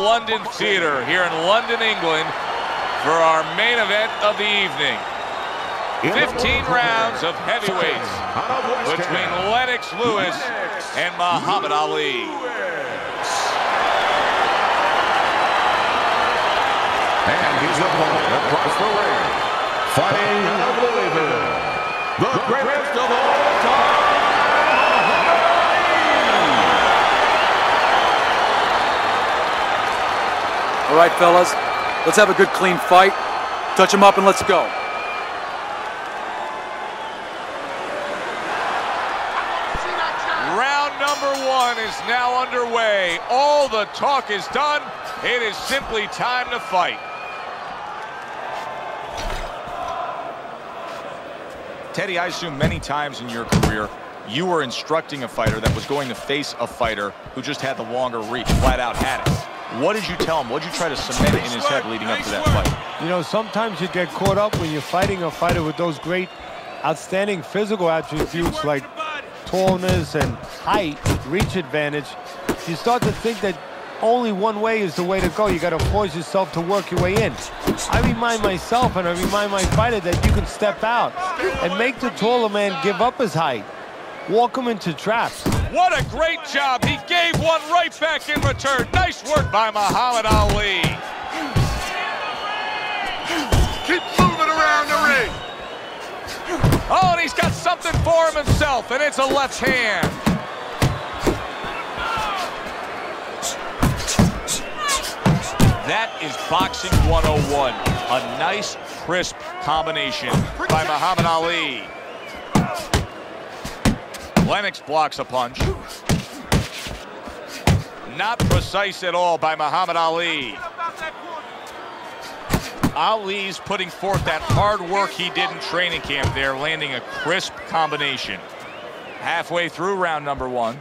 London Theatre here in London, England, for our main event of the evening. 15 rounds of heavyweights between Lennox Lewis and Muhammad Ali. And he's opponent across the ring, fighting out of Louisville, the greatest of all time. All right, fellas, let's have a good, clean fight. Touch him up and let's go. Round number one is now underway. All the talk is done. It is simply time to fight. Teddy, I assume many times in your career, you were instructing a fighter that was going to face a fighter who just had the longer reach, flat out had it. What did you tell him? What did you try to cement in his head leading up to that fight? You know, sometimes you get caught up when you're fighting a fighter with those great, outstanding physical attributes like tallness and height, reach advantage. You start to think that only one way is the way to go. You got to force yourself to work your way in. I remind myself and I remind my fighter that you can step out and make the taller man give up his height. Walk him into traps. What a great job. He gave one right back in return. Nice work by Muhammad Ali. Keep moving around the ring. Oh, and he's got something for him himself, and it's a left hand. That is boxing 101. A nice, crisp combination by Muhammad Ali. Lennox blocks a punch. Not precise at all by Muhammad Ali. Ali's putting forth that hard work he did in training camp there, landing a crisp combination. Halfway through round number one.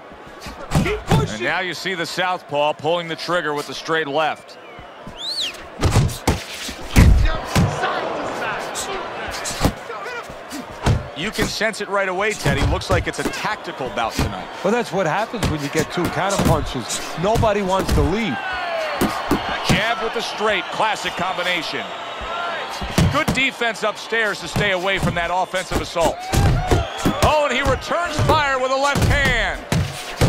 And now you see the southpaw pulling the trigger with the straight left. You can sense it right away, Teddy. Looks like it's a tactical bout tonight. Well, that's what happens when you get two counter punches. Nobody wants to lead. Jab with the straight, classic combination. Good defense upstairs to stay away from that offensive assault. Oh, and he returns fire with a left hand.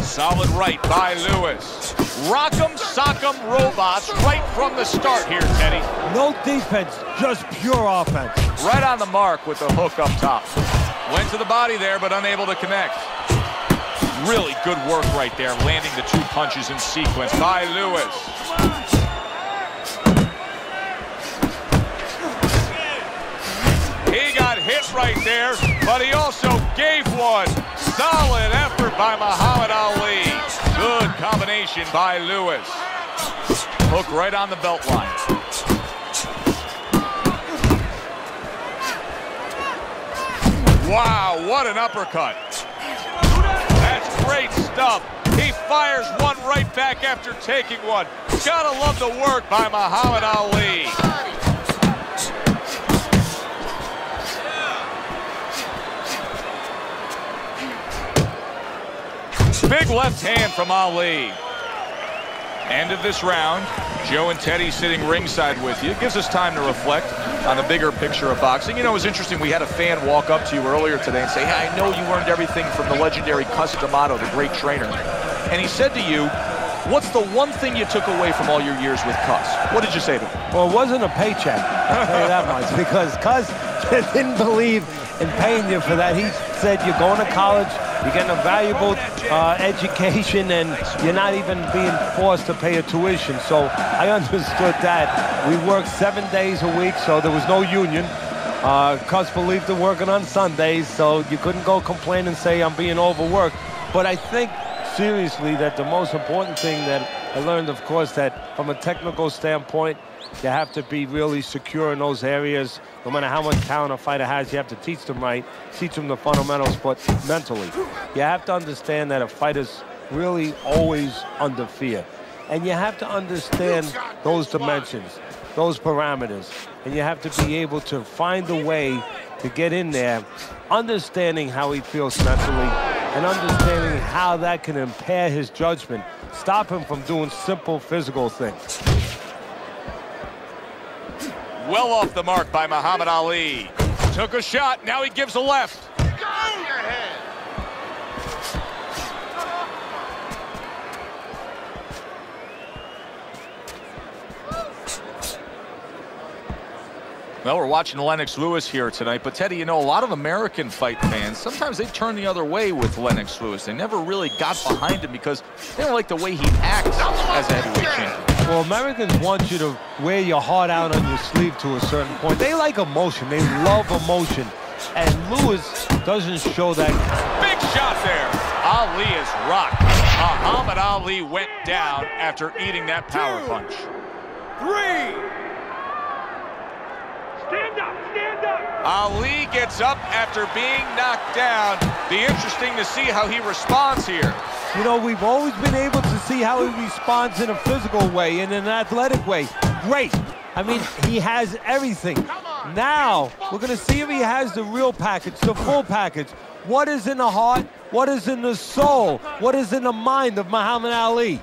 Solid right by Lewis. Rock'em, sock'em robots right from the start here, Teddy. No defense, just pure offense. Right on the mark with the hook up top. Went to the body there, but unable to connect. Really good work right there, landing the two punches in sequence by Lewis. He got hit right there, but he also gave one. Solid effort by Muhammad Ali. Good combination by Lewis. Hook right on the belt line. Wow, what an uppercut. That's great stuff. He fires one right back after taking one. Gotta love the work by Muhammad Ali. Big left hand from Ali. End of this round. Joe and Teddy sitting ringside with you. It gives us time to reflect on the bigger picture of boxing. You know, it was interesting. We had a fan walk up to you earlier today and say, hey, I know you learned everything from the legendary Cus D'Amato, the great trainer. And he said to you, what's the one thing you took away from all your years with Cus? What did you say to him? Well, it wasn't a paycheck, I'll tell you that much, because Cus didn't believe in paying you for that. He said, you're going to college, you're getting a valuable education, and you're not even being forced to pay a tuition. So I understood that. We worked 7 days a week, so there was no union. Cus believed in working on Sundays, so you couldn't go complain and say I'm being overworked. But I think, seriously, that the most important thing that I learned, of course, that from a technical standpoint, you have to be really secure in those areas. No matter how much talent a fighter has, you have to teach them right, teach them the fundamentals, but mentally. You have to understand that a fighter's really always under fear. And you have to understand those dimensions, those parameters. And you have to be able to find a way to get in there, understanding how he feels mentally, and understanding how that can impair his judgment stop him from doing simple physical things. Well off the mark by Muhammad Ali. Took a shot, now he gives a left. Well, we're watching Lennox Lewis here tonight, but Teddy, you know, a lot of American fight fans, sometimes they turn the other way with Lennox Lewis. They never really got behind him because they don't like the way he acts as a heavyweight champion. Well, Americans want you to wear your heart out on your sleeve to a certain point. They like emotion. They love emotion. And Lewis doesn't show that. Big shot there. Ali is rocked. Muhammad Ali went down after eating that power punch. 3. Stand up, stand up. Ali gets up after being knocked down. Be interesting to see how he responds here. You know, we've always been able to see how he responds in a physical way, in an athletic way. Great. I mean, he has everything. Now, we're going to see if he has the real package, the full package. What is in the heart? What is in the soul? What is in the mind of Muhammad Ali?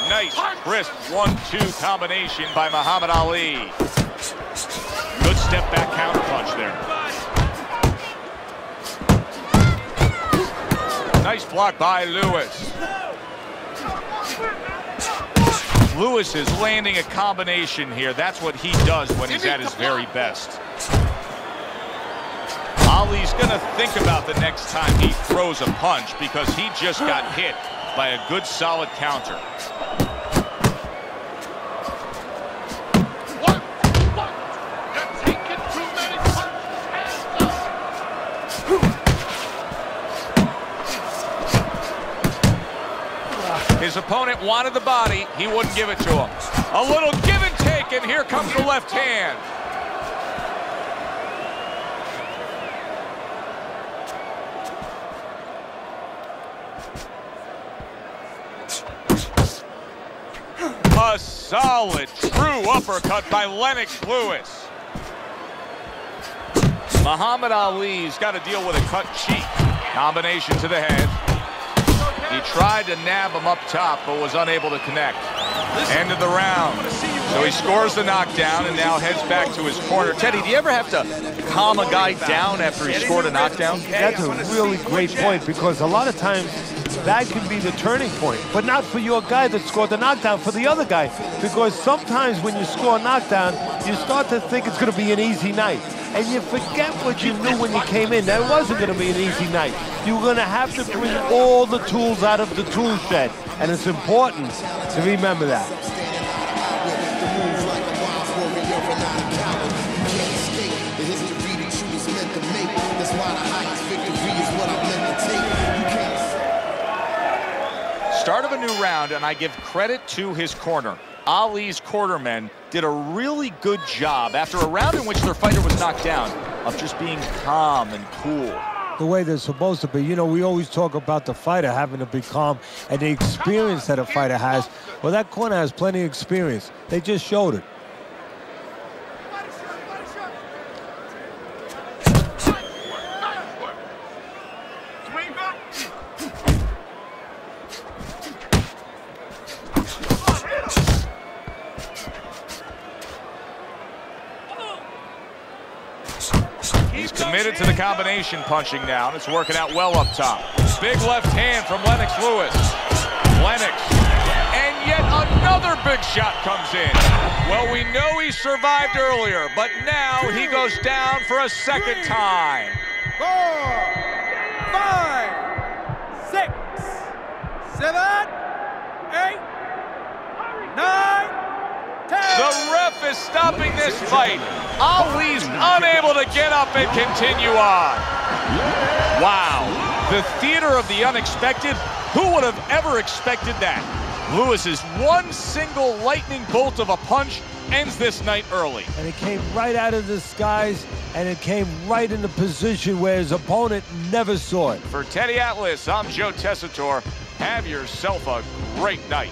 Nice, crisp 1-2 combination by Muhammad Ali. Good step back counter punch there. Nice block by Lewis. Lewis is landing a combination here. That's what he does when he's at his very best. Ali's gonna think about the next time he throws a punch because he just got hit by a good solid counter. His opponent wanted the body. He wouldn't give it to him. A little give and take, and here comes the left hand. A solid, true uppercut by Lennox Lewis. Muhammad Ali's got to deal with a cut cheek. Combination to the head. He tried to nab him up top, but was unable to connect. End of the round. So he scores the knockdown and now heads back to his corner. Teddy, do you ever have to calm a guy down after he scored a knockdown? That's a really great point, because a lot of times that can be the turning point, but not for your guy that scored the knockdown, for the other guy. Because sometimes when you score a knockdown, you start to think it's going to be an easy night. And you forget what you knew when you came in. That wasn't going to be an easy night. You were going to have to bring all the tools out of the tool shed. And it's important to remember that. Start of a new round, and I give credit to his corner. Ali's cornermen did a really good job after a round in which their fighter was knocked down of just being calm and cool. The way they're supposed to be. You know, we always talk about the fighter having to be calm and the experience that a fighter has. Well, that corner has plenty of experience. They just showed it. He's committed to the combination punching now. It's working out well up top. Big left hand from Lennox Lewis. Lennox. And yet another big shot comes in. Well, we know he survived earlier, but now he goes down for a second time. 4, 5, 6, 7, 8, 9, 10. The ref is stopping this fight. Ali's unable to get up and continue on. Wow. The theater of the unexpected. Who would have ever expected that? Lewis's one single lightning bolt of a punch ends this night early. And it came right out of the skies, and it came right in the position where his opponent never saw it. For Teddy Atlas, I'm Joe Tessitore. Have yourself a great night.